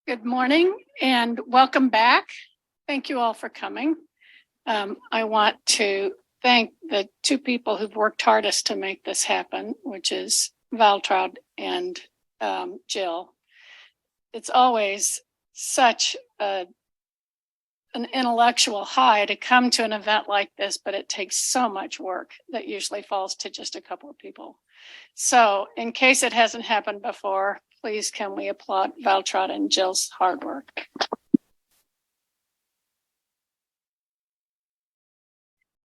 Good morning and welcome back. Thank you all for coming. I want to thank the two people who've worked hardest to make this happen, which is Valtraud and Jill. It's always such an intellectual high to come to an event like this, but it takes so much work that usually falls to just a couple of people. So in case it hasn't happened before, please can we applaud Valtraud and Jill's hard work.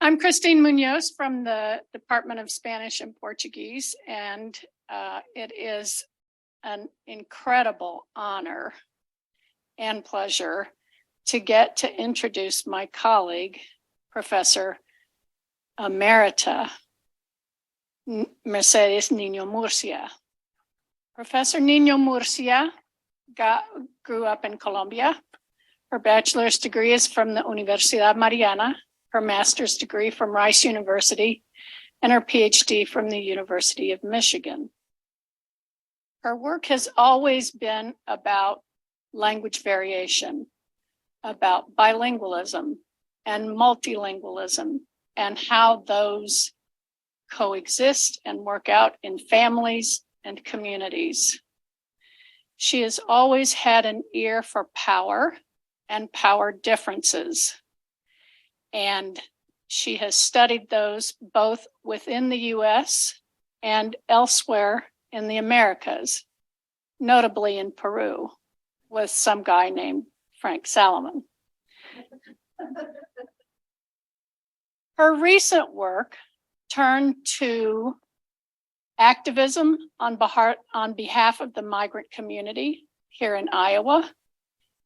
I'm Christine Munoz from the Department of Spanish and Portuguese, and it is an incredible honor and pleasure to get to introduce my colleague, Professor Emerita Mercedes Nino-Murcia. Professor Nino-Murcia grew up in Colombia. Her bachelor's degree is from the Universidad Mariana, her master's degree from Rice University, and her PhD from the University of Michigan. Her work has always been about language variation, about bilingualism and multilingualism, and how those coexist and work out in families and communities. She has always had an ear for power and power differences. And she has studied those both within the US and elsewhere in the Americas, notably in Peru, with some guy named Frank Salomon. Her recent work turned to activism on behalf of the migrant community here in Iowa.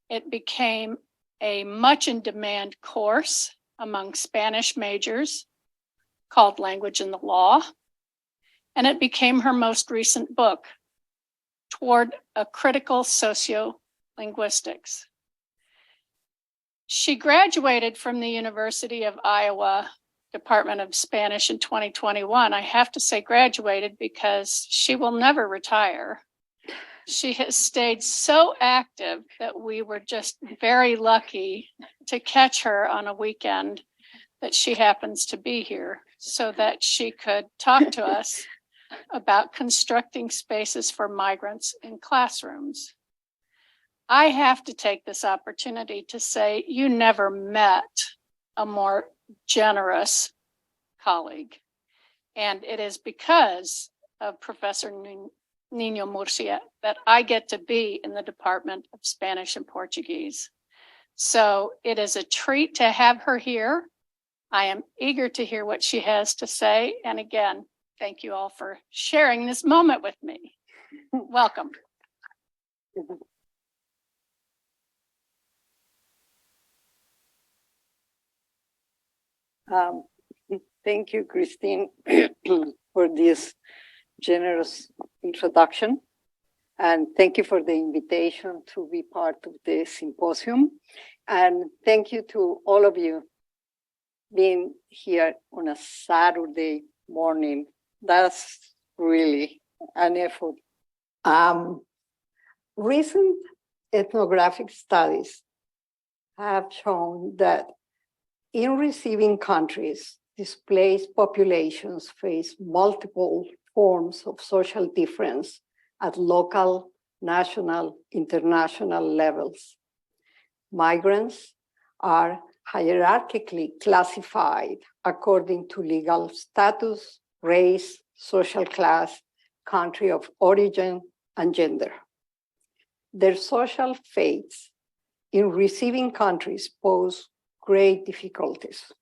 It became a much in demand course among Spanish majors called Language and the Law, and it became her most recent book, Toward a Critical Sociolinguistics. She graduated from the University of Iowa Department of Spanish in 2021. I have to say graduated because she will never retire. She has stayed so active that we were just very lucky to catch her on a weekend that she happens to be here so that she could talk to us about constructing spaces for migrants in classrooms. I have to take this opportunity to say you never met a more generous colleague. And it is because of Professor Nino-Murcia that I get to be in the Department of Spanish and Portuguese. So it is a treat to have her here. I am eager to hear what she has to say. And again, thank you all for sharing this moment with me. Welcome. Thank you, Christine, for this generous introduction. And thank you for the invitation to be part of the symposium. And thank you to all of you being here on a Saturday morning. That's really an effort. Recent ethnographic studies have shown that in receiving countries, displaced populations face multiple forms of social difference at local, national, international levels. Migrants are hierarchically classified according to legal status, race, social class, country of origin, and gender. Their social fates in receiving countries pose great difficulties.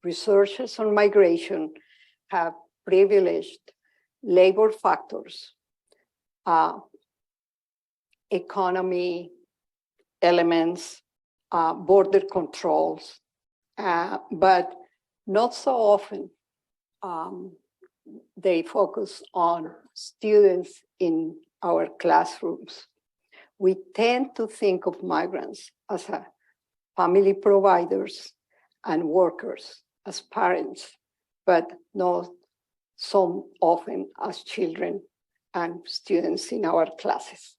Researchers on migration have privileged labor factors, economy elements, border controls, but not so often they focus on students in our classrooms. We tend to think of migrants as family providers and workers, as parents, but not so often as children and students in our classes.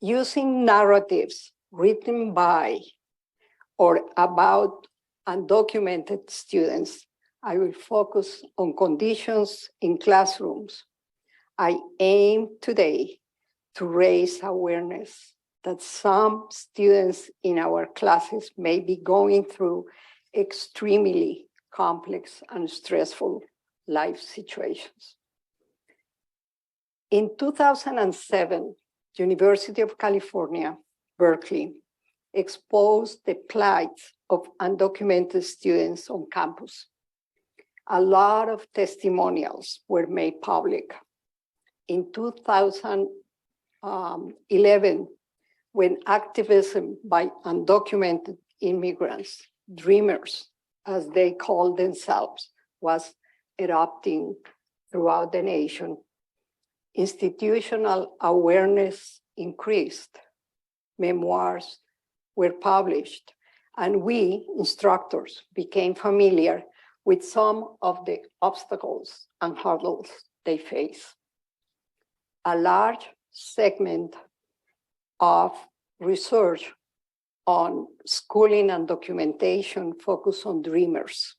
using narratives written by or about undocumented students, I will focus on conditions in classrooms. I aim today to raise awareness that some students in our classes may be going through extremely complex and stressful life situations. In 2007, University of California, Berkeley, exposed the plight of undocumented students on campus. A lot of testimonials were made public. In 2011, when activism by undocumented immigrants, dreamers, as they call themselves, was erupting throughout the nation, institutional awareness increased, memoirs were published, and we, instructors, became familiar with some of the obstacles and hurdles they face. A large segment of research on schooling and documentation focus on dreamers.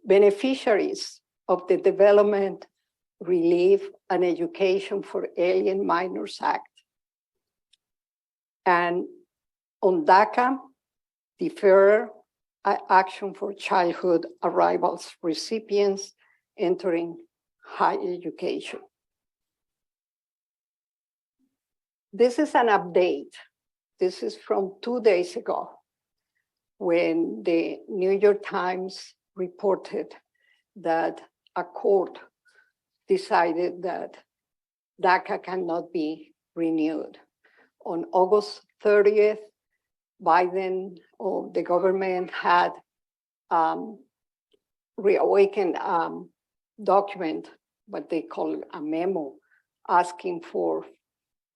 Beneficiaries of the Development, Relief, and Education for Alien Minors Act. And on DACA, Deferred Action for Childhood Arrivals recipients entering higher education. This is an update. This is from 2 days ago, when the New York Times reported that a court decided that DACA cannot be renewed. On August 30th, Biden or the government had reawakened document, what they call a memo, asking for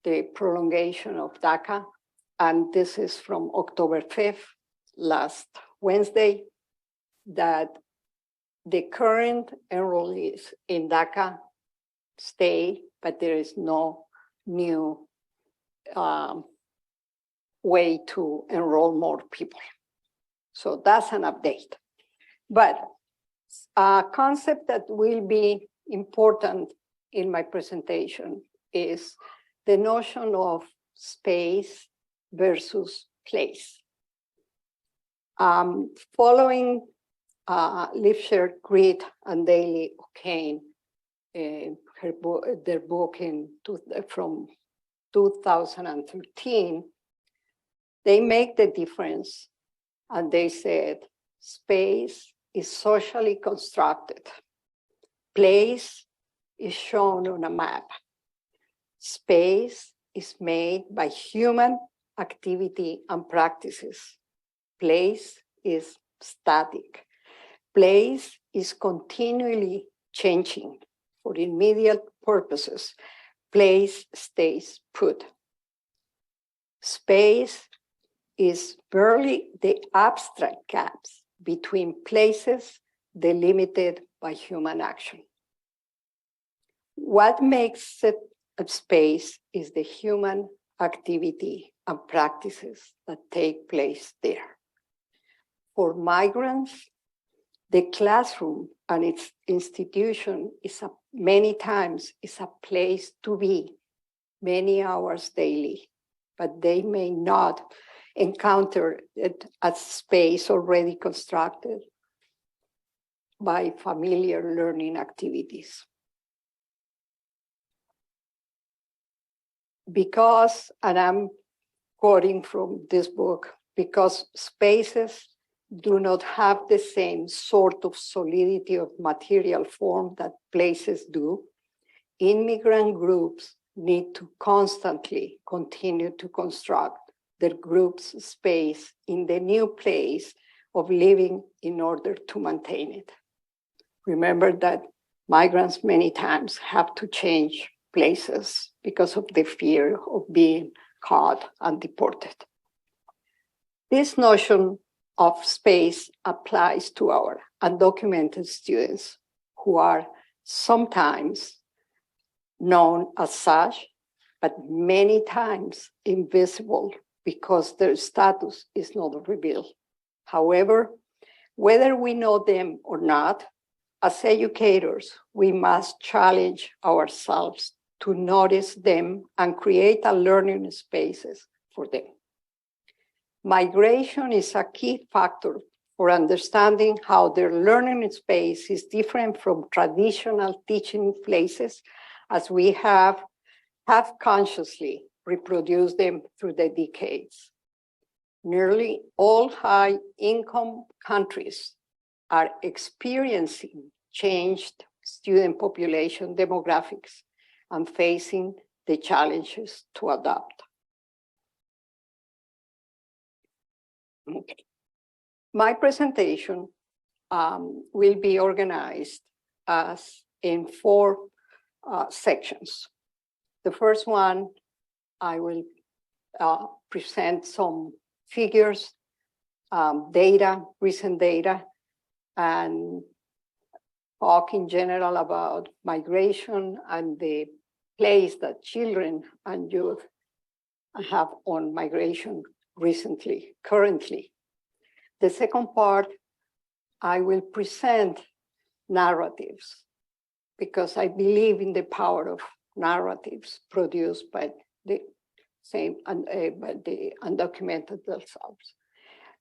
the prolongation of DACA. And this is from October 5th, last Wednesday, that the current enrollees in DACA stay, but there is no new way to enroll more people. So that's an update. But a concept that will be important in my presentation is the notion of space versus place. Following Lifshire, Creed, and Daly O'Kane, their book from 2013, they make the difference, and they said space is socially constructed. Place is shown on a map. Space is made by human activity and practices. Place is static. Place is continually changing. For immediate purposes, place stays put. Space is merely the abstract gaps between places delimited by human action. What makes it a space is the human activity and practices that take place there. For migrants, the classroom and its institution is many times is a place to be many hours daily, but they may not encounter it as space already constructed by familiar learning activities. Because, and I'm quoting from this book, because spaces do not have the same sort of solidity of material form that places do, immigrant groups need to constantly continue to construct their group's space in the new place of living in order to maintain it. Remember that migrants many times have to change places because of the fear of being caught and deported. This notion of space applies to our undocumented students who are sometimes known as such, but many times invisible because their status is not revealed. However, whether we know them or not, as educators, we must challenge ourselves to notice them and create a learning spaces for them. Migration is a key factor for understanding how their learning space is different from traditional teaching places, as we have consciously reproduced them through the decades. Nearly all high-income countries are experiencing changed student population demographics and facing the challenges to adapt. Okay. My presentation will be organized as in 4 sections. The first one, I will present some figures, data, recent data, and talk in general about migration and the place that children and youth have on migration recently, currently. The second part, I will present narratives because I believe in the power of narratives produced by the same by the undocumented themselves.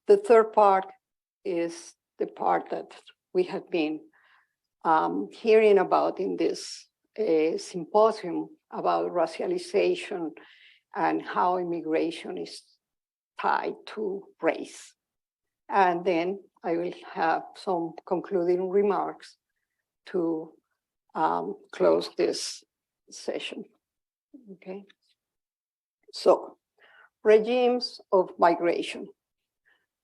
The third part is the part that we have been hearing about in this symposium about racialization and how immigration is tied to race. And then I will have some concluding remarks to close this session. Okay. So, regimes of migration.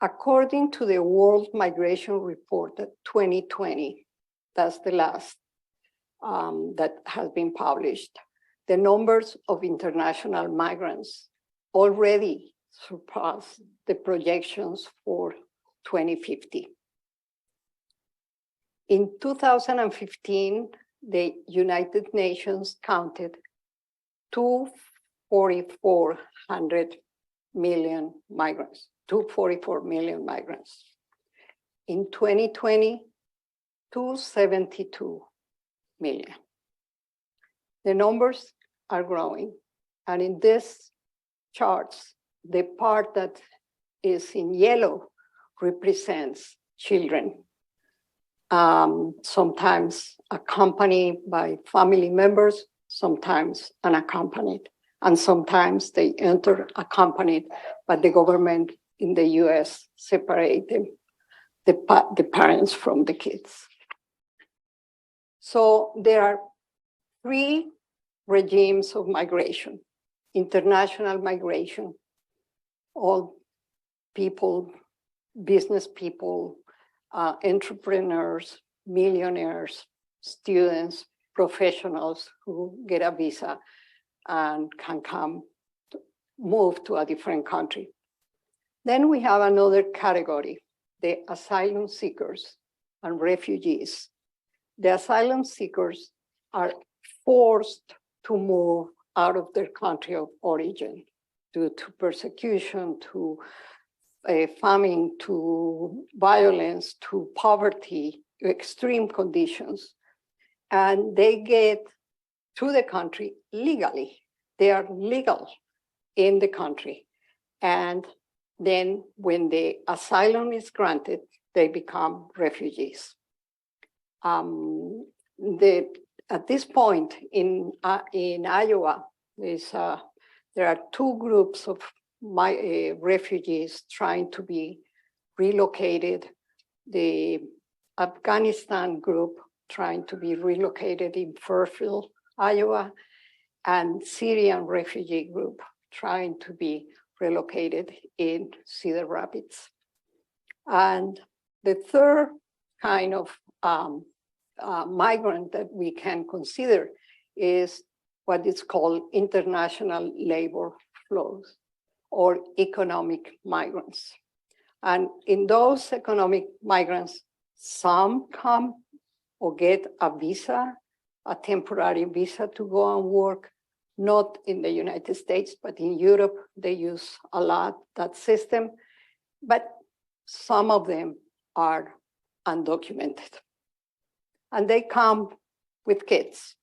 According to the World Migration Report 2020, that's the last that has been published, the numbers of international migrants already surpass the projections for 2050. In 2015, the United Nations counted 244 million migrants. In 2020, 272 million. The numbers are growing. And in these charts, the part that is in yellow represents children, sometimes accompanied by family members, sometimes unaccompanied, and sometimes they enter accompanied, but the government in the US separate them, the parents from the kids. So there are 3 regimes of migration: international migration, all people, business people, entrepreneurs, millionaires, students, professionals who get a visa and can move to a different country. Then we have another category, the asylum seekers and refugees. The asylum seekers are forced to move out of their country of origin due to persecution, to famine, to violence, to poverty, extreme conditions. And they get to the country legally. They are legal in the country. And then when the asylum is granted, they become refugees. At this point in Iowa, there are 2 groups of refugees trying to be relocated. The Afghanistan group trying to be relocated in Fairfield, Iowa, and Syrian refugee group trying to be relocated in Cedar Rapids. And the third kind of migrant that we can consider is what is called international labor flows or economic migrants. And in those economic migrants, some come or get a visa a temporary visa to go and work, not in the United States, but in Europe. They use a lot that system, but some of them are undocumented. And they come with kids.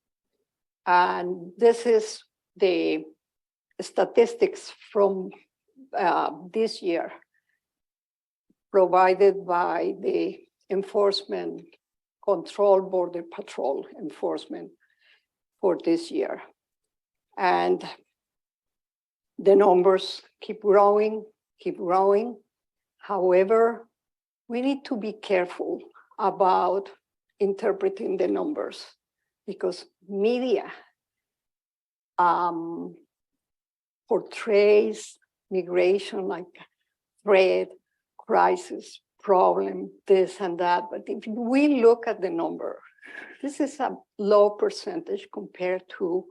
And this is the statistics from this year provided by the Enforcement Control Border Patrol Enforcement for this year. And the numbers keep growing, keep growing. However, we need to be careful about interpreting the numbers because media portrays migration like threat, crisis, problem, this and that. But if we look at the number, this is a low percentage compared to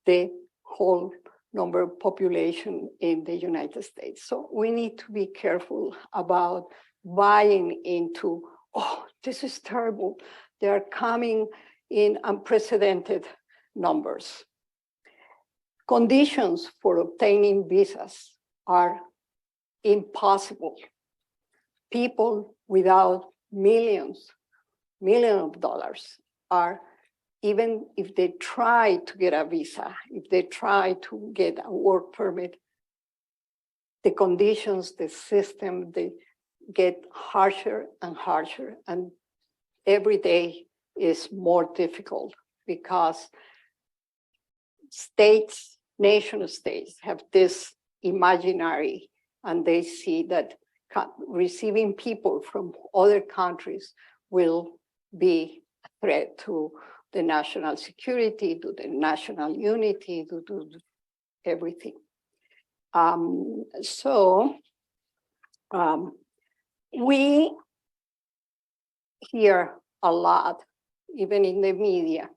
the whole number of population in the United States. So we need to be careful about buying into, oh, this is terrible. They are coming in unprecedented numbers. Conditions for obtaining visas are impossible. People without millions of dollars are, even if they try to get a visa, if they try to get a work permit, the conditions, the system, they get harsher and harsher. And every day is more difficult because states, nation states have this imaginary, and they see that receiving people from other countries will be a threat to the national security, to the national unity, to everything. We hear a lot, even in the media,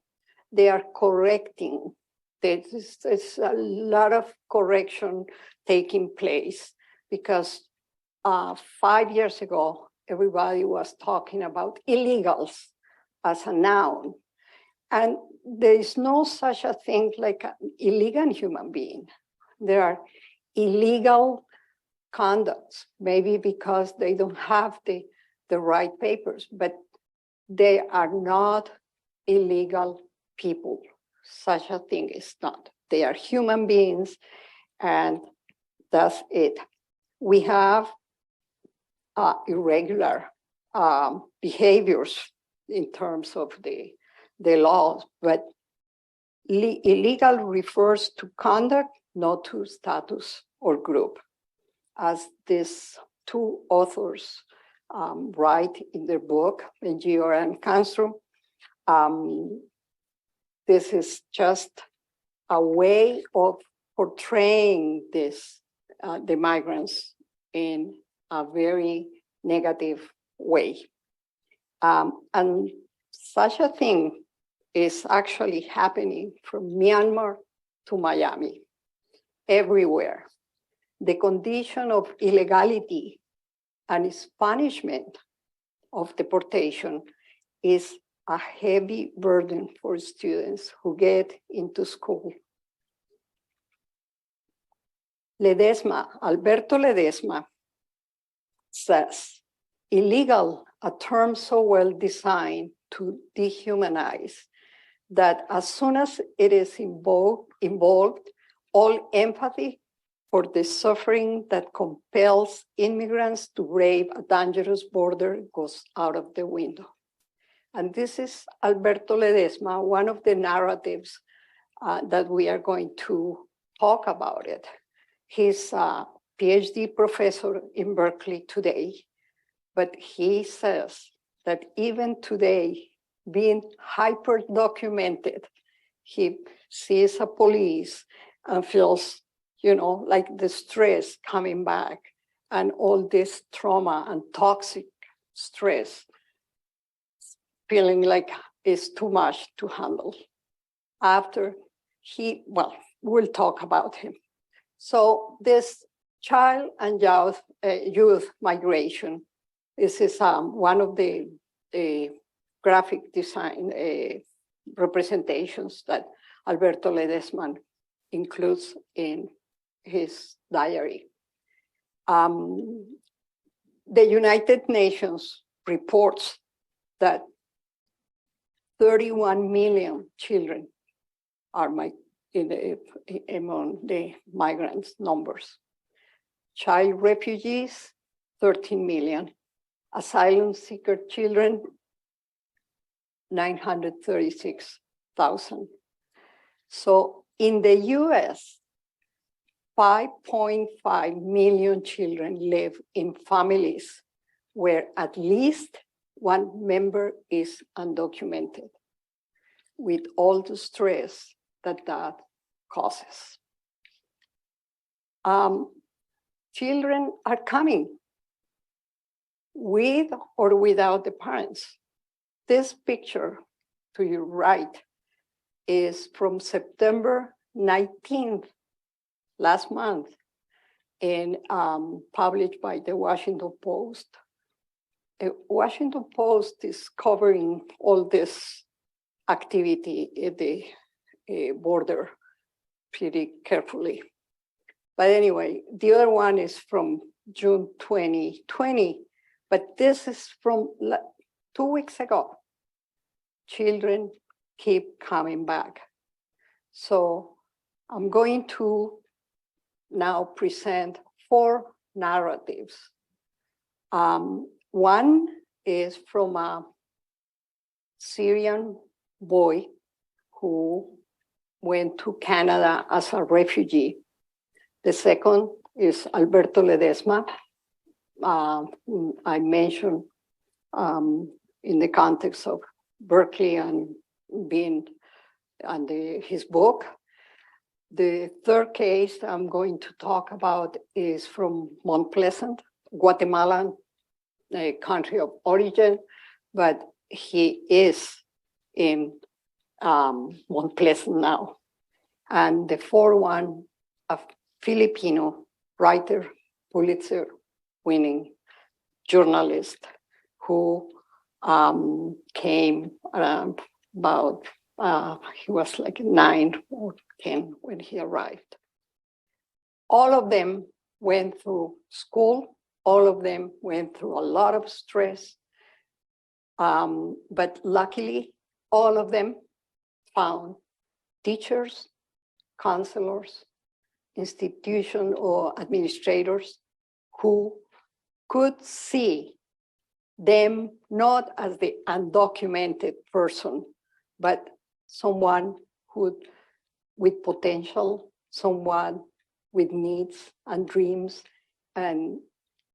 they are correcting. There's a lot of correction taking place because 5 years ago, everybody was talking about illegals as a noun. And there is no such a thing like an illegal human being. There are illegal conducts, maybe because they don't have the right papers, but they are not illegal people. Such a thing is not. They are human beings, and that's it. We have irregular behaviors in terms of the laws, but illegal refers to conduct, not to status or group. As these two authors write in their book, Bengior and Kanstrom, this is just a way of portraying this, the migrants in a very negative way. And such a thing is actually happening from Myanmar to Miami, everywhere. The condition of illegality and its punishment of deportation is a heavy burden for students who get into school. Alberto Ledesma says, illegal, a term so well designed to dehumanize that as soon as it is involved, all empathy for the suffering that compels immigrants to brave a dangerous border goes out of the window. And this is Alberto Ledesma, one of the narratives that we are going to talk about it. He's a PhD professor in Berkeley today, but he says that even today, being hyper documented, he sees a police and feels, like the stress coming back and all this trauma and toxic stress, feeling like it's too much to handle. After we'll talk about him. So this child and youth migration, this is one of the graphic design representations that Alberto Ledesma includes in his diary. The United Nations reports that 31 million children are among the migrants numbers. Child refugees, 13 million. Asylum seeker children, 936,000. So in the US, 5.5 million children live in families where at least one member is undocumented, with all the stress that causes. Children are coming with or without the parents. This picture to your right is from September 19th, last month, and published by the Washington Post. Washington Post is covering all this activity at the border pretty carefully. But anyway, the other one is from June 2020, but this is from 2 weeks ago. Children keep coming back. So I'm going to now present 4 narratives. One is from a Syrian boy who went to Canada as a refugee. The second is Alberto Ledesma. I mentioned in the context of Berkeley and being and his book. The third case I'm going to talk about is from Mount Pleasant, Guatemala, a country of origin, but he is in Mount Pleasant now. And the fourth one, a Filipino writer, Pulitzer-winning journalist who came about, he was like 9 or 10 when he arrived. All of them went through school. All of them went through a lot of stress. But luckily, all of them found teachers, counselors, institution or administrators who could see them not as the undocumented person, but someone who, with potential, someone with needs and dreams and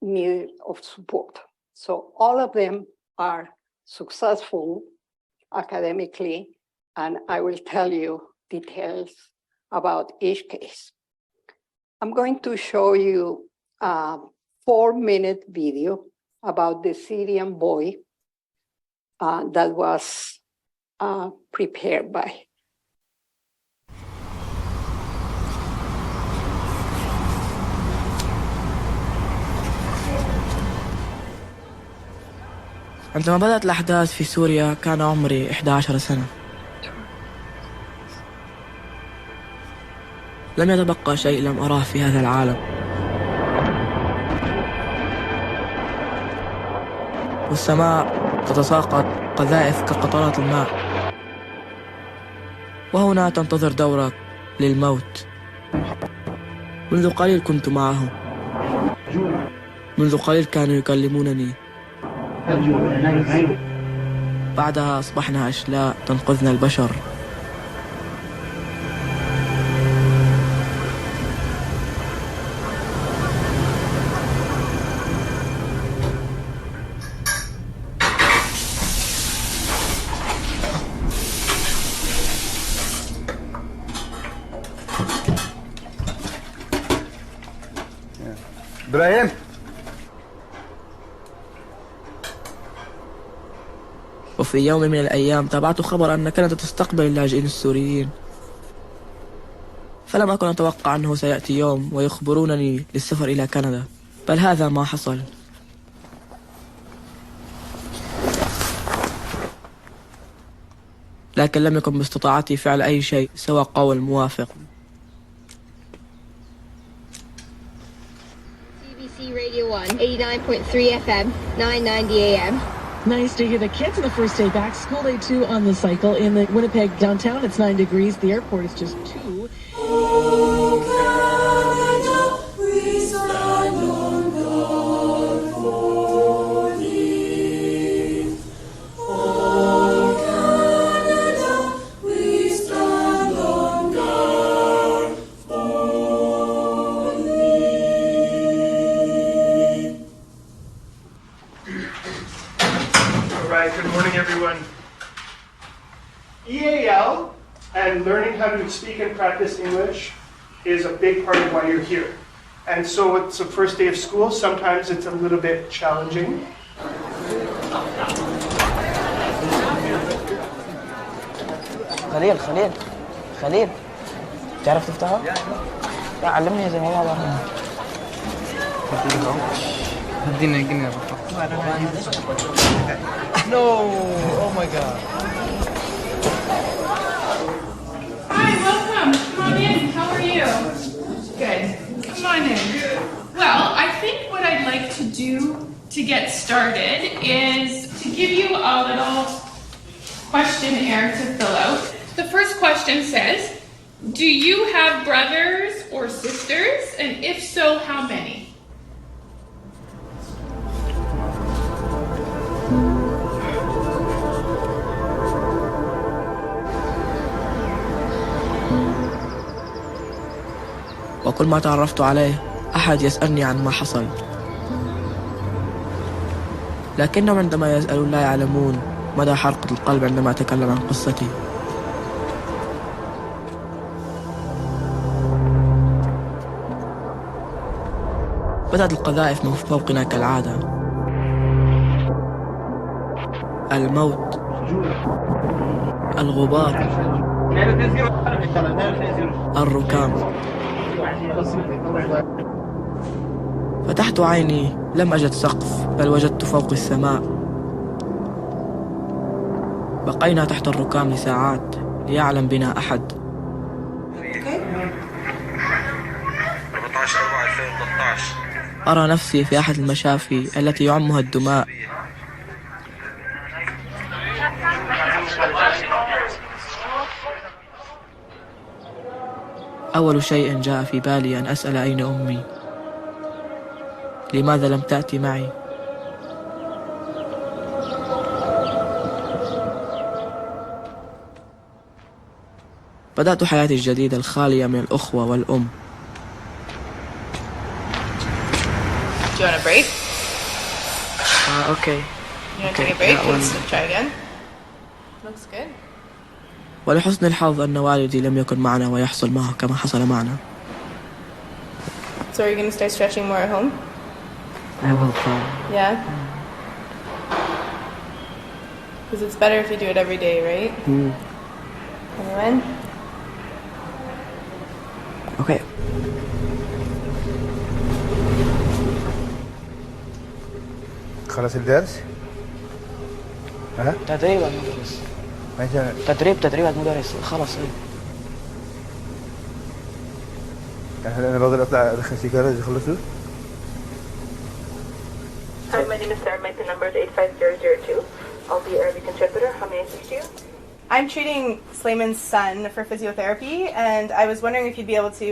need of support. So all of them are successful academically, and I will tell you details about each case. I'm going to show you a 4-minute video about the Syrian boy that was prepared by. عندما بدأت الأحداث في سوريا كان عمري 11 سنة. لم يتبقى شيء لم أراه في هذا العالم. والسماء تتساقط قذائف كقطرات الماء. وهنا تنتظر دورك للموت. منذ قليل كنت معه. منذ قليل كانوا يكلمونني. بعدها أصبحنا أشلاء تنقذنا البشر. إبراهيم وفي يوم من الأيام تابعت خبر أن كندا تستقبل اللاجئين السوريين. فلم أكن أتوقع أنه سيأتي يوم ويخبرونني للسفر إلى كندا، بل هذا ما حصل. لكن لم يكن باستطاعتي فعل أي شيء سوى قول موافق. CBC Radio 1, 89.3 FM, 990 AM. Nice to hear the kids on the first day back. School day 2 on the cycle. In the Winnipeg downtown, it's 9 degrees. The airport is just 2. Good morning, everyone. EAL and learning how to speak and practice English is a big part of why you're here. And so it's the first day of school. Sometimes it's a little bit challenging. خليل تعرف تفتحها؟ لا علمني زي ما هو بعرف. ادينا No, oh my god. Hi, welcome. Come on in. How are you? Good. Come on in. Well, I think what I'd like to do to get started is to give you a little questionnaire to fill out. The first question says, do you have brothers or sisters? And if so, how many? وكل ما تعرفت عليه أحد يسألني عن ما حصل، لكنهم عندما يسألون لا يعلمون مدى حرقة القلب عندما أتكلم عن قصتي. بدأت القذائف من فوقنا كالعادة. الموت، الغبار، الركام. فتحت عيني لم أجد سقف، بل وجدت فوق السماء. بقينا تحت الركام لساعات ليعلم بنا أحد. 14/4/2013 أرى نفسي في أحد المشافي التي يعمها الدماء. أول شيء جاء في بالي أن أسأل أين أمي؟ لماذا لم تأتي معي؟ بدأت حياتي الجديدة الخالية من الأخوة والأم. Do you want a break? Okay. You want to take a break? Let's try again. Looks good. ولحسن الحظ أن والدي لم يكن معنا ويحصل معه كما حصل معنا. So are you going to start stretching more at home? I will try. Yeah? Because it's better if you do it every day, right? Everyone? Okay. خلص الدرس؟ ها؟ تدريب المدرس. تدريب المدرس خلص. يعني أنا بقدر أطلع أدخن سيجارة إذا خلصوا؟ Hi, my name is Sarah. My PIN number is 85002. I'll be your Arabic interpreter. How may I assist you? I'm treating Slayman's son for physiotherapy, and I was wondering if you'd be able to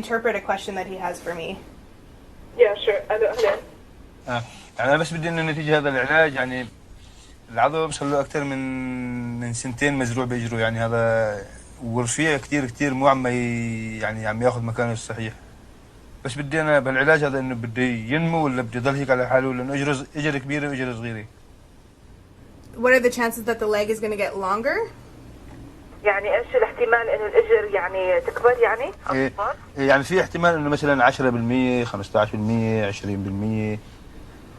interpret a question that he has for me. Yeah, sure. أهلا. يعني أنا بس بدي إنه نتيجة هذا العلاج يعني العضو صار له أكثر من سنتين مزروع بإجره يعني هذا ورفيع كتير مو يعني عم ياخذ مكانه الصحيح. بس بدي أنا بالعلاج هذا إنه بدي ينمو ولا بدي يضل هيك على حاله لأنه إجره كبيرة وإجره صغيرة. What are the chances that the leg is going to get longer? يعني إيش الاحتمال إنه الإجر يعني تكبر يعني؟ يعني في احتمال إنه مثلاً 10%، 15%، 20%.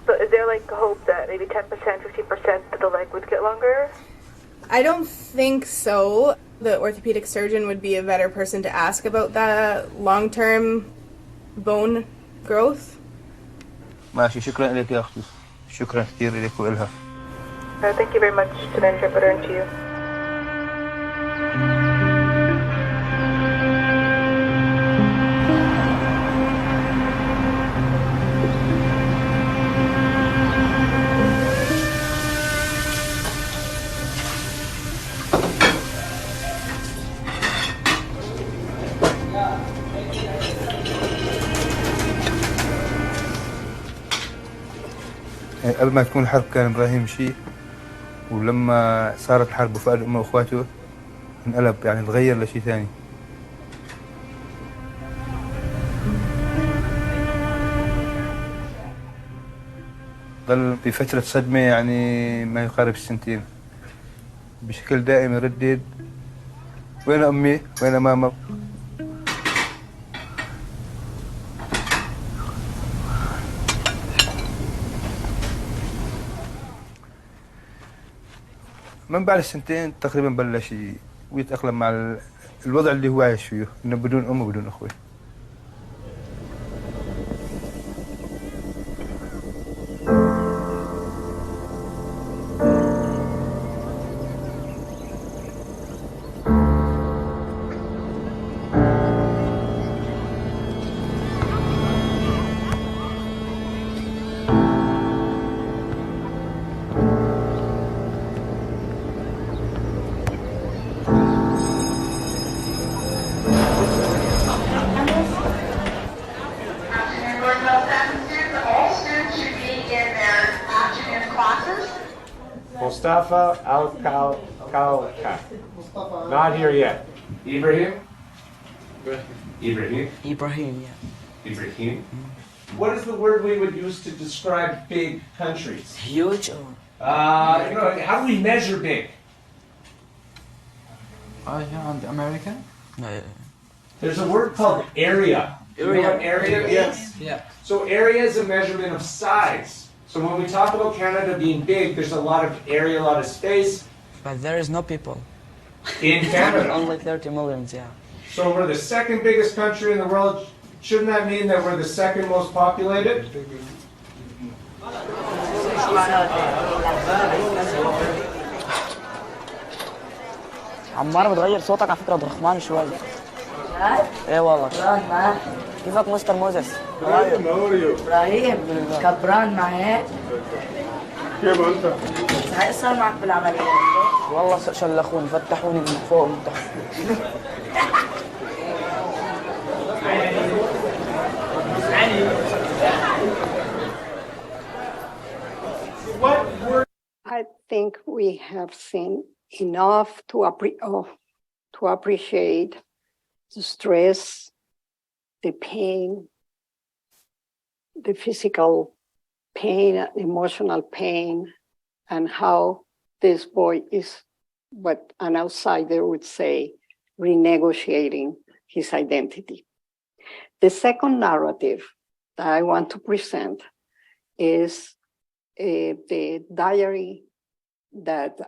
So is there like a hope that maybe 10%, 15% that the leg would get longer? I don't think so. The orthopedic surgeon would be a better person to ask about the long-term bone growth. ماشي شكراً لك يا أختي. شكراً كثير لك وإلها. Thank you very much to the interpreter and to you. قبل ما تكون الحرب كان إبراهيم شيء، ولما صارت الحرب وفقد أمه وأخواته انقلب، يعني تغير لشيء ثاني. ضل في فترة صدمة يعني ما يقارب السنتين، بشكل دائم يردد وين أمي وين ماما. من بعد السنتين تقريبا بلش ويتأقلم مع الوضع اللي هو عايش فيه، إنه بدون أم وبدون أخوة. Mustafa Al-Kalka. Not here yet. Ibrahim? Ibrahim? Ibrahim, yeah. Ibrahim? What is the word we would use to describe big countries? Huge or? How do we measure big? Yeah, and America? No, yeah. There's a word called area. You know what area means? Yeah. So area is a measurement of size. So when we talk about Canada being big, there's a lot of area, a lot of space. But there is no people. In Canada. Only 30 millions, yeah. So we're the second biggest country in the world. Shouldn't that mean that we're the second most populated? عمار بتغير صوتك على فكرة عبد الرحمن شوي. ايه والله. كيفك مستر موزيس؟ ابراهيم كبران معاك. كيف انت؟ هاي صار معك بالعملية؟ والله شلخوني فتحوني من فوق ومن تحت. I think we have seen enough to appreciate the stress, the pain, the physical pain, emotional pain, and how this boy is what an outsider would say, renegotiating his identity. The second narrative that I want to present is the diary that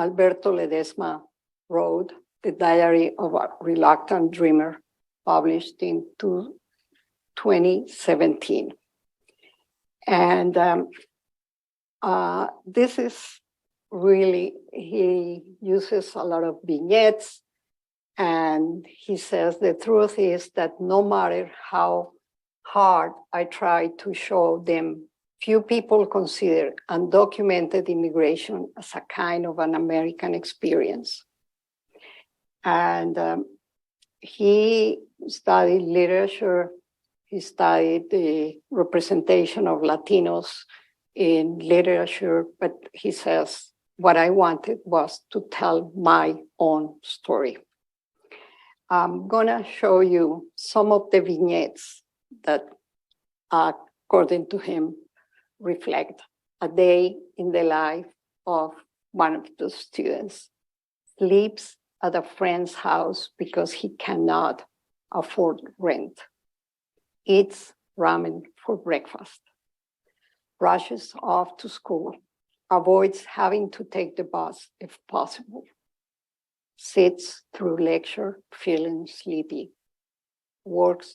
Alberto Ledesma wrote, The Diary of a Reluctant Dreamer, published in 2017. And this is really, he uses a lot of vignettes, and he says the truth is that no matter how hard I try to show them, few people consider undocumented immigration as a kind of an American experience. And he studied literature, he studied the representation of Latinos in literature, but he says, what I wanted was to tell my own story. I'm gonna show you some of the vignettes that, according to him, reflect a day in the life of one of the students. Sleeps at a friend's house because he cannot afford rent. Eats ramen for breakfast. Rushes off to school. Avoids having to take the bus if possible. Sits through lecture feeling sleepy. Works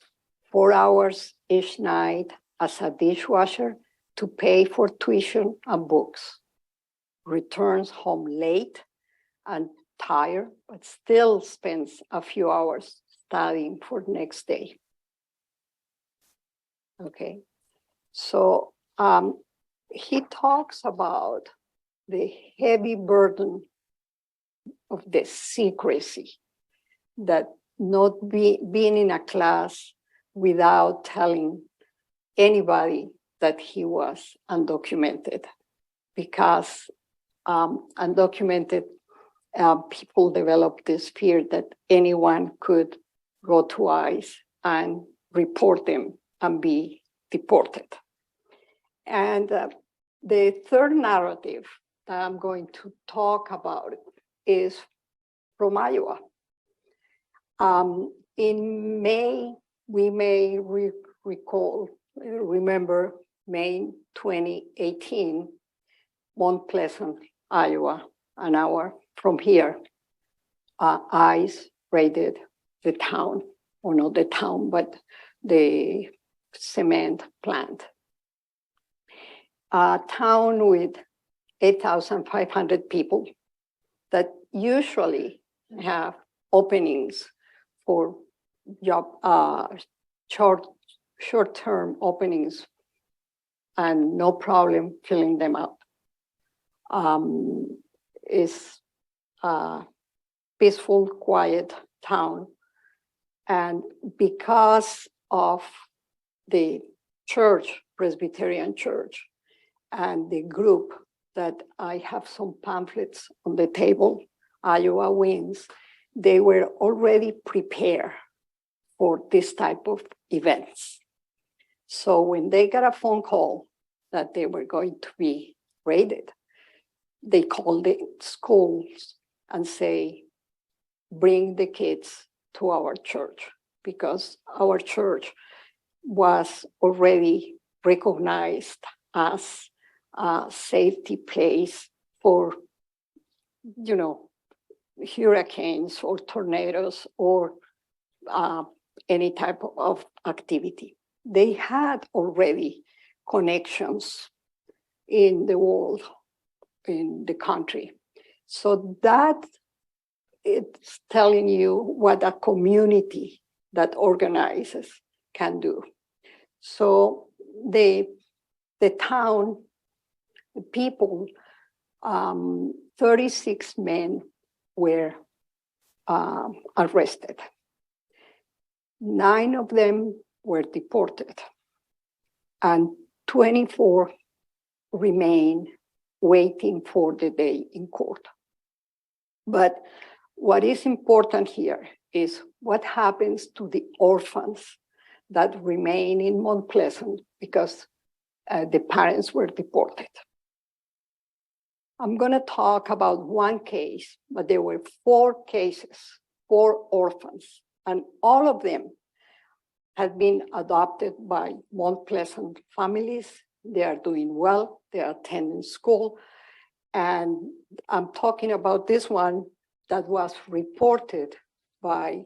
4 hours each night as a dishwasher to pay for tuition and books. Returns home late and tired, but still spends a few hours studying for next day. Okay, so he talks about the heavy burden of the secrecy, that being in a class without telling anybody that he was undocumented because undocumented people developed this fear that anyone could go to ICE and report them and be deported. And the third narrative that I'm going to talk about is from Iowa. In May, we may remember May 2018, Mount Pleasant, Iowa, an hour from here, ICE raided the town, or not the town, but the cement plant. A town with 8,500 people that usually have openings for job, short-term openings, and no problem filling them up. Is a peaceful, quiet town. And because of the church, Presbyterian Church, and the group that I have some pamphlets on the table, Iowa Wins, they were already prepared for this type of events. So when they got a phone call that they were going to be raided, they called the schools and say, bring the kids to our church, because our church was already recognized as a safety place for, hurricanes or tornadoes or any type of activity. They had already connections in the world, in the country. So that it's telling you what a community that organizes can do. So the town, the people, 36 men were arrested. 9 of them were deported, and 24 remain waiting for the day in court. But what is important here is what happens to the orphans that remain in Mount Pleasant because the parents were deported. I'm going to talk about one case, but there were 4 cases, 4 orphans, and all of them had been adopted by Mount Pleasant families. They are doing well, they are attending school. And I'm talking about this one that was reported by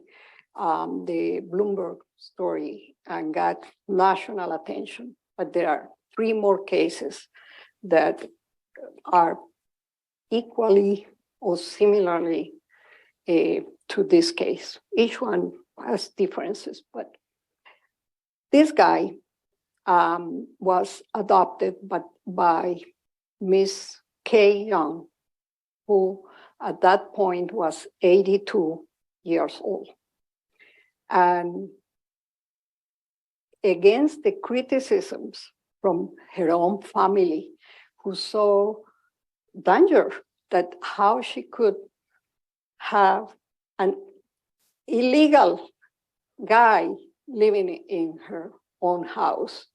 the Bloomberg story and got national attention. But there are 3 more cases that are equally or similarly to this case. Each one has differences, but this guy was adopted by Miss Kay Young, who at that point was 82 years old. And against the criticisms from her own family, who saw danger that how she could have an illegal guy living in her own house,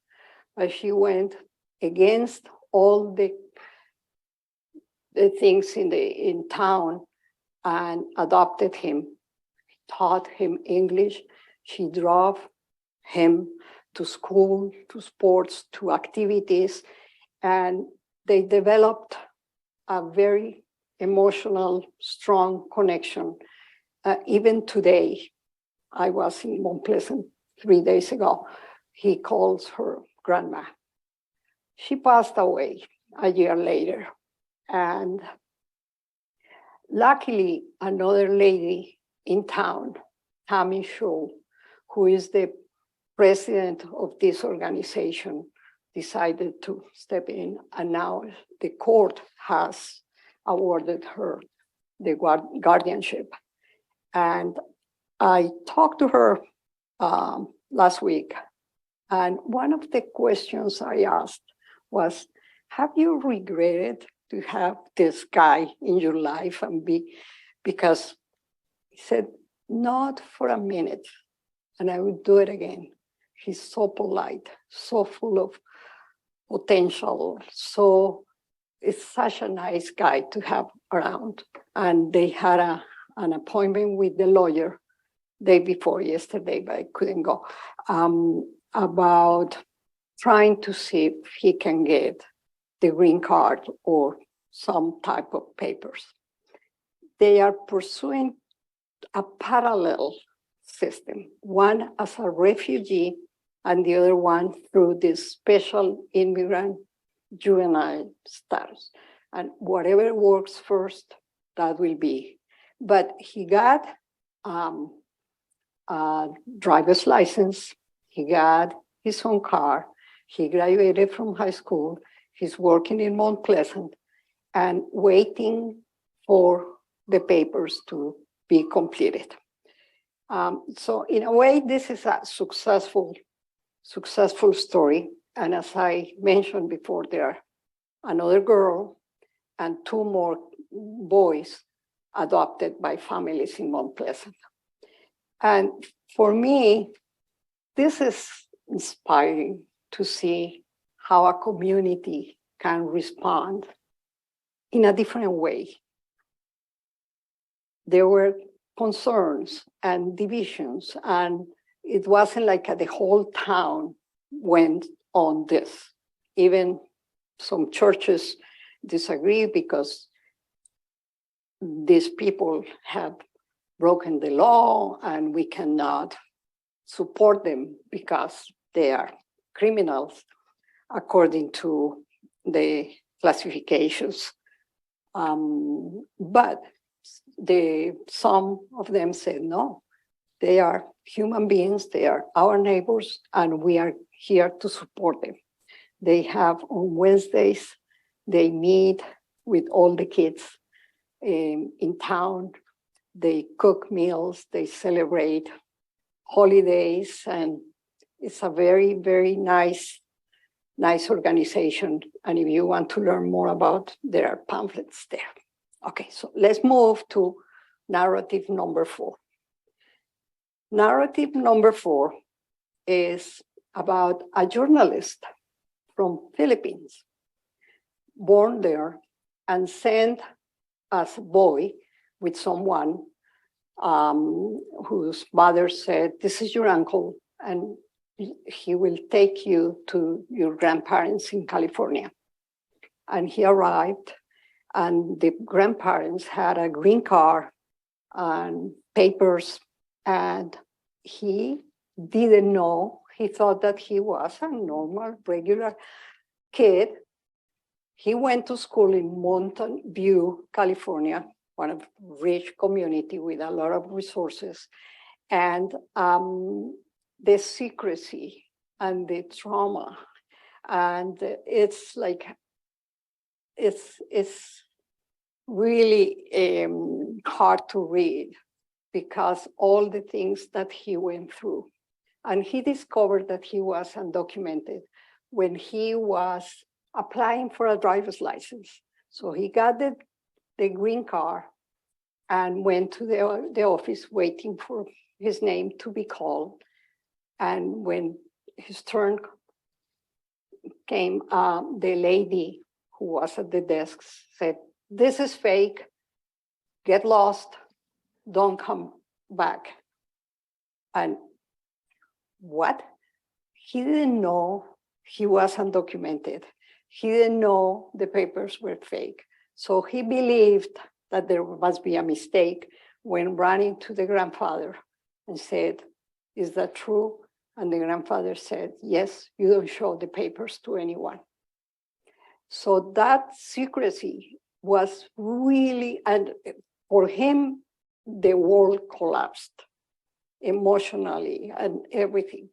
but she went against all the things in town and adopted him, taught him English. She drove him to school, to sports, to activities, and they developed a very emotional, strong connection. Even today, I was in Mount Pleasant 3 days ago. He calls her grandma. She passed away a year later. And luckily, another lady in town, Tammy Schull, who is the president of this organization, decided to step in, and now the court has awarded her the guardianship. And I talked to her last week, And one of the questions I asked was, have you regretted to have this guy in your life because he said, not for a minute. And I would do it again. He's so polite, so full of potential. So it's such a nice guy to have around. And they had an appointment with the lawyer day before yesterday, but I couldn't go, about trying to see if he can get the green card or some type of papers. They are pursuing a parallel system, one as a refugee and the other one through this special immigrant juvenile status. And whatever works first, that will be. But he got a driver's license, he got his own car, he graduated from high school, he's working in Mount Pleasant and waiting for the papers to be completed. So in a way, this is a successful story. And as I mentioned before, there are another girl and two more boys adopted by families in Mount Pleasant. And for me, this is inspiring to see how a community can respond in a different way. There were concerns and divisions, and it wasn't like the whole town went on this. Even some churches disagree because these people have broken the law and we cannot support them because they are criminals according to the classifications. But some of them said, no, they are human beings, they are our neighbors, and we are here to support them. They have on Wednesdays, they meet with all the kids in town. They cook meals, they celebrate holidays, and it's a very, very nice organization. And if you want to learn more about, there are pamphlets there. Okay, so let's move to narrative number 4. Narrative number 4 is about a journalist from Philippines, born there and sent as a boy with someone whose mother said, this is your uncle, and he will take you to your grandparents in California. And he arrived, and the grandparents had a green card and papers, and he didn't know. He thought that he was a normal, regular kid. He went to school in Mountain View, California, one of rich community with a lot of resources. And the secrecy and the trauma, and it's really hard to read because all the things that he went through. And he discovered that he was undocumented when he was applying for a driver's license. So he got the green card and went to the office waiting for his name to be called. And when his turn came, the lady who was at the desk said, this is fake, get lost, don't come back. And what? He didn't know he was undocumented. He didn't know the papers were fake. So he believed that there must be a mistake when running to the grandfather and said, is that true? And the grandfather said, yes, you don't show the papers to anyone. So that secrecy was really, and for him, the world collapsed emotionally and everything.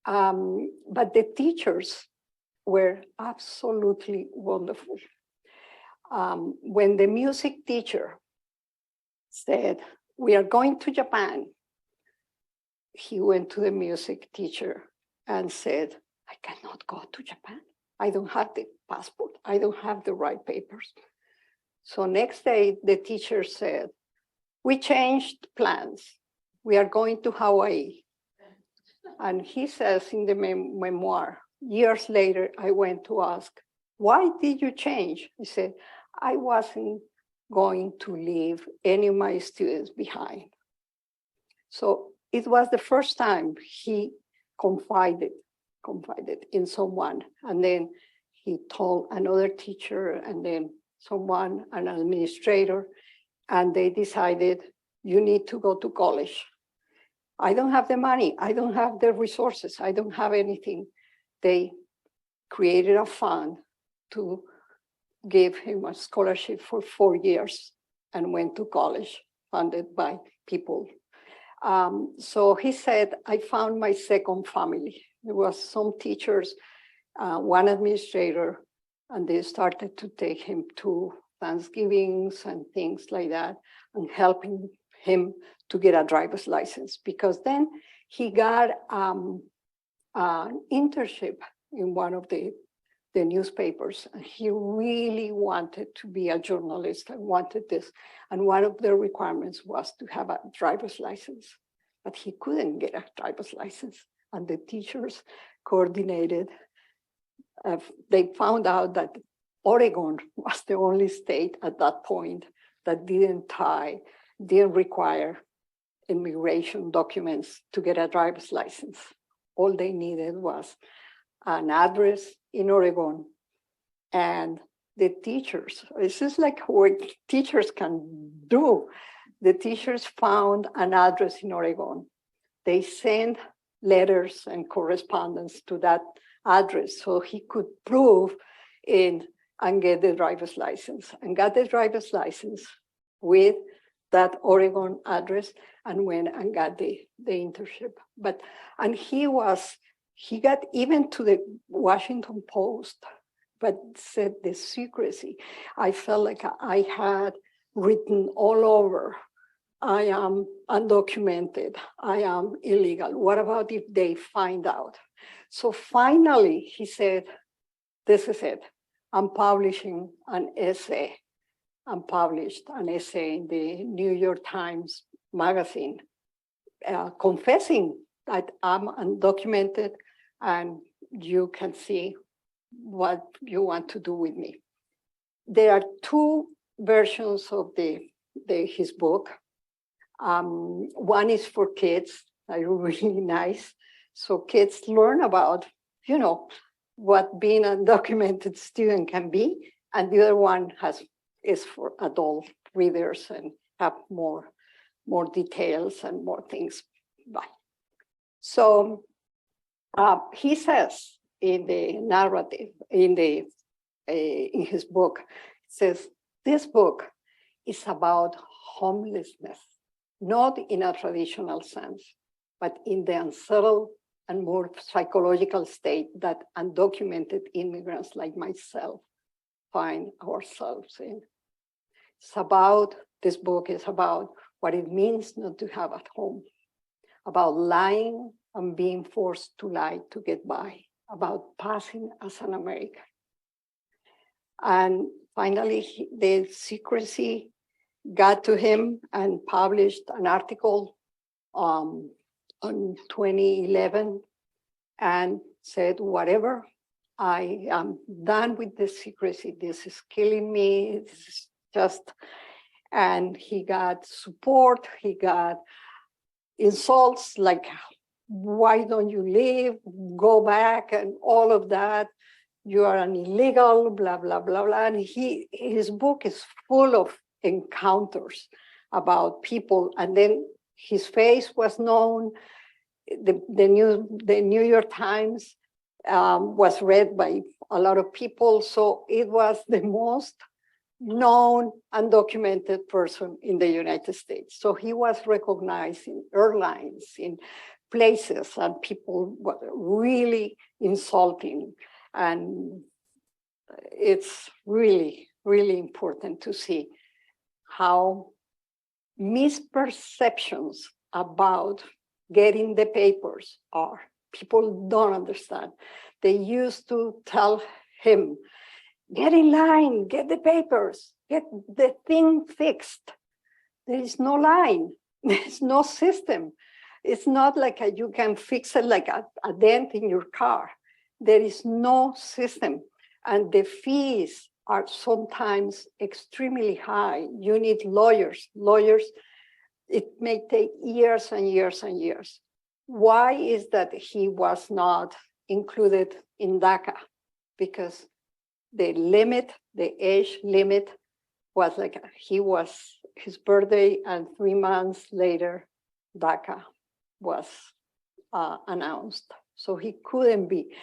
But the teachers were absolutely wonderful. When the music teacher said, we are going to Japan, he went to the music teacher and said, I cannot go to Japan. I don't have the passport. I don't have the right papers. So next day, the teacher said, we changed plans. We are going to Hawaii. And he says in the memoir, years later, I went to ask, why did you change? He said, I wasn't going to leave any of my students behind. So it was the first time he confided in someone. And then he told another teacher, and then someone, an administrator, and they decided, you need to go to college. I don't have the money. I don't have the resources. I don't have anything. They created a fund to give him a scholarship for 4 years and went to college, funded by people. So he said, I found my second family. There was some teachers, one administrator, and they started to take him to Thanksgivings and things like that, and helping him to get a driver's license, because then he got an internship in one of the newspapers. He really wanted to be a journalist and wanted this. And one of the requirements was to have a driver's license, but he couldn't get a driver's license. And the teachers coordinated. They found out that Oregon was the only state at that point that didn't require immigration documents to get a driver's license. All they needed was an address in Oregon. And the teachers, this is like what teachers can do. The teachers found an address in Oregon. They sent letters and correspondence to that address so he could prove it and get the driver's license, and got the driver's license with that Oregon address, and went and got the internship. And he got even to the Washington Post, but said the secrecy. I felt like I had written all over, I am undocumented, I am illegal. What about if they find out? So finally he said, this is it. I'm publishing an essay. And published an essay in the New York Times magazine, confessing that I'm undocumented and you can see what you want to do with me. There are two versions of his book. One is for kids, really nice. So kids learn about, what being an undocumented student can be. And the other one is for adult readers and have more details and more things. So he says in the narrative, in his book, it says, this book is about homelessness, not in a traditional sense, but in the unsettled and more psychological state that undocumented immigrants like myself find ourselves in. This book is about what it means not to have a home, about lying and being forced to lie to get by, about passing as an American. And finally, the secrecy got to him and published an article on 2011 and said, whatever, I am done with the secrecy. This is killing me. This is just, and he got support. He got insults like, why don't you leave? Go back and all of that. You are an illegal, blah, blah, blah, blah. And his book is full of encounters about people. And then his face was known. The New York Times was read by a lot of people. So it was the most known undocumented person in the United States. So he was recognized in airlines, in places, and people were really insulting. And it's really, really important to see how misperceptions about getting the papers are people don't understand. They used to tell him, get in line, get the papers, get the thing fixed. There is no line, there's no system. It's not like you can fix it like a dent in your car. There is no system. And the fees are sometimes extremely high. You need lawyers. It may take years and years and years. Why is that he was not included in DACA? Because the age limit was like his birthday, and 3 months later, DACA was announced. So he couldn't be.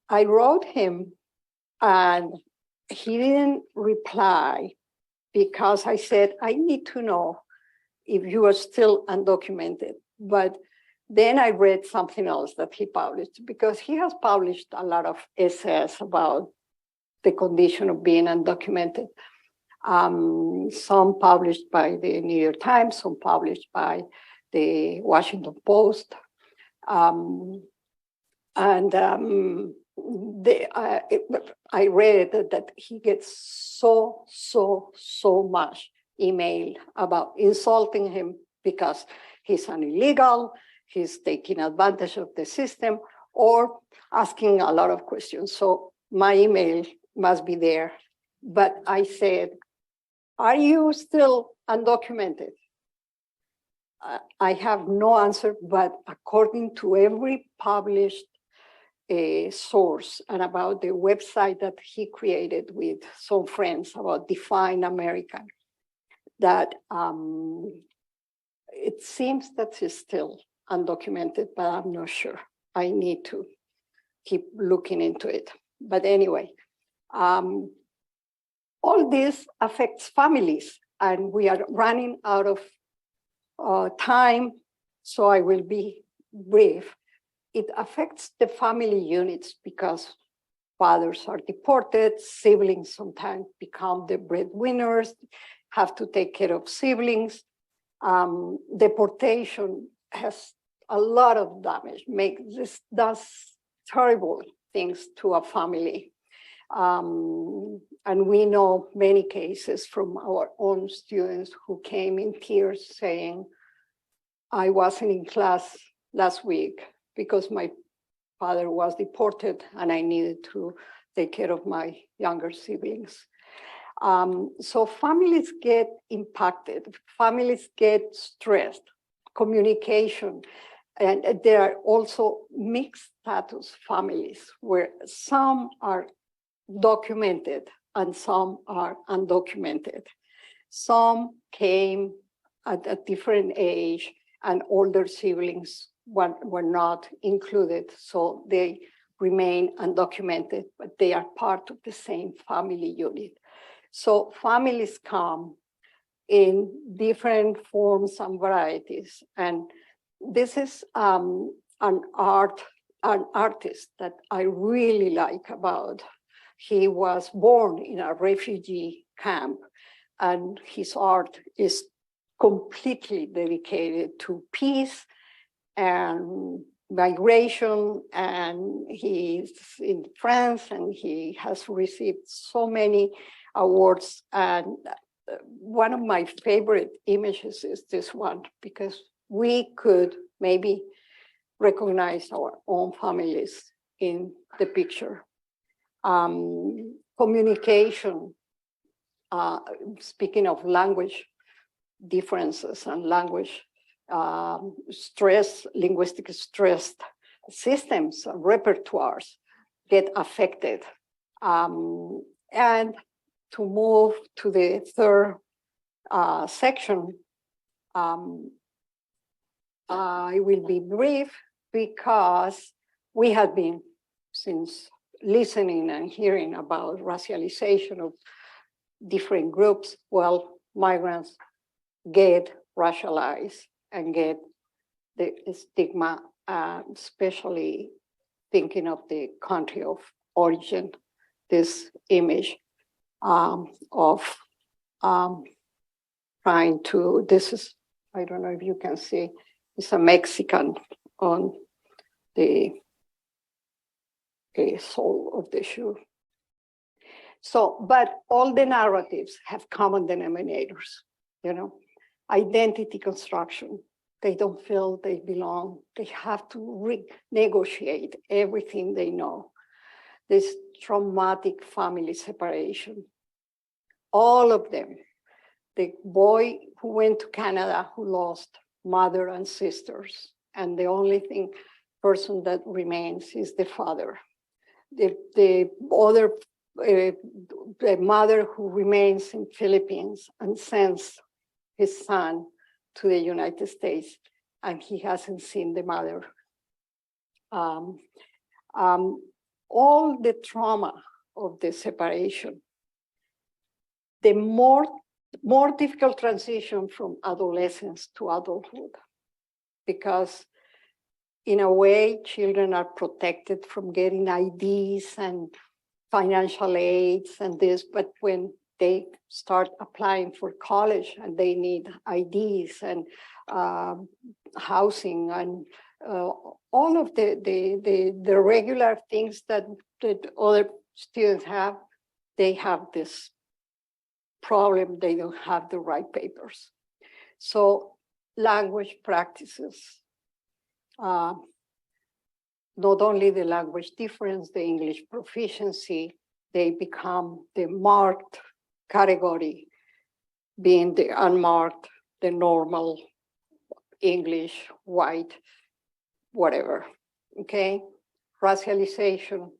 I wrote him and he didn't reply because I said, I need to know if you are still undocumented. But then I read something else that he published, because he has published a lot of essays about the condition of being undocumented. Some published by the New York Times, some published by the Washington Post. I read that he gets so much email about insulting him because he's an illegal, he's taking advantage of the system, or asking a lot of questions. So my email must be there. But I said, are you still undocumented? I have no answer, but according to every published source and about the website that he created with some friends about Define American, that it seems that he's still undocumented, but I'm not sure. I need to keep looking into it. But anyway, all this affects families, and we are running out of time, so I will be brief. It affects the family units because fathers are deported, siblings sometimes become the breadwinners, have to take care of siblings. Deportation has a lot of damage, does terrible things to a family. And we know many cases from our own students who came in tears saying, I wasn't in class last week because my father was deported and I needed to take care of my younger siblings. So families get impacted, families get stressed, communication, and there are also mixed status families where some are documented and some are undocumented. Some came at a different age and older siblings were not included, so they remain undocumented, but they are part of the same family unit. So families come in different forms and varieties, and this is an artist that I really like about. He was born in a refugee camp, and his art is completely dedicated to peace and migration, and he's in France, and he has received so many awards. And one of my favorite images is this one, because we could maybe recognize our own families in the picture. Communication, speaking of language differences and language stress, linguistic stress, systems, repertoires get affected. And to move to the third section, I will be brief because we have been, since listening and hearing about racialization of different groups, well, migrants get racialized and get the stigma, especially thinking of the country of origin, this image of trying to, this is, I don't know if you can see, it's a Mexican on the sole of the shoe. So, but all the narratives have common denominators, you know, identity construction. They don't feel they belong. They have to renegotiate everything they know. This traumatic family separation. All of them. The boy who went to Canada who lost mother and sisters, and the only person that remains is the father. The other, the mother who remains in Philippines and sends his son to the United States, and he hasn't seen the mother. All the trauma of the separation, the more difficult transition from adolescence to adulthood, because in a way, children are protected from getting IDs and financial aids and this, but when they start applying for college and they need IDs and housing and all of the regular things that other students have, they have this problem, they don't have the right papers. So language practices, not only the language difference, the English proficiency, they become the marked category, being the unmarked, the normal, English, white, whatever, okay? Racialization,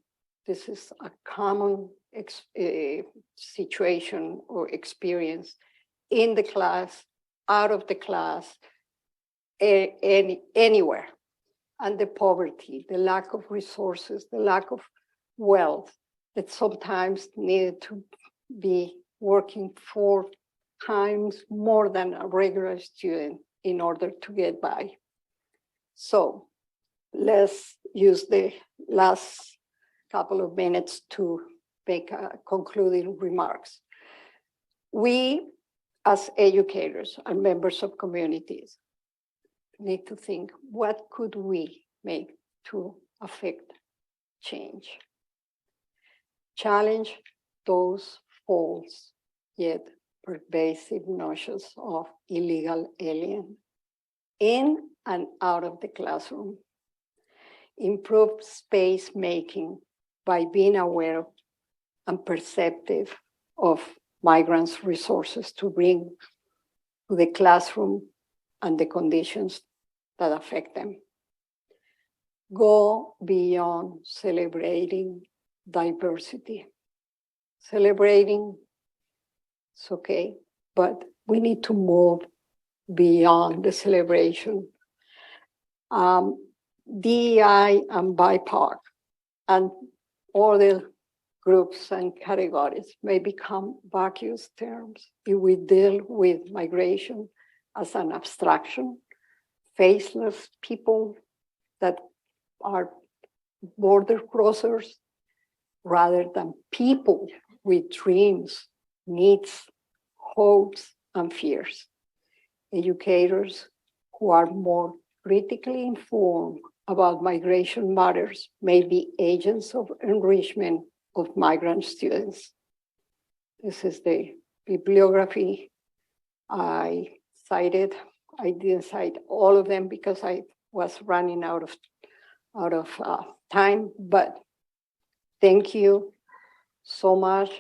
this is a common situation or experience in the class, out of the class, anywhere. And the poverty, the lack of resources, the lack of wealth that sometimes needed to be working 4 times more than a regular student in order to get by. So let's use the last couple of minutes to make concluding remarks. We, as educators and members of communities, need to think, what could we make to affect change? Challenge those false yet pervasive notions of illegal alien in and out of the classroom. Improve space making by being aware and perceptive of migrants' resources to bring to the classroom and the conditions that affect them. Go beyond celebrating diversity. Celebrating, it's okay, but we need to move beyond the celebration. DEI and BIPOC and other groups and categories may become vacuous terms if we deal with migration as an abstraction, faceless people that are border crossers, rather than people with dreams, needs, hopes, and fears. Educators who are more critically informed about migration matters may be agents of enrichment of migrant students. This is the bibliography I cited. I didn't cite all of them because I was running out of time, but thank you so much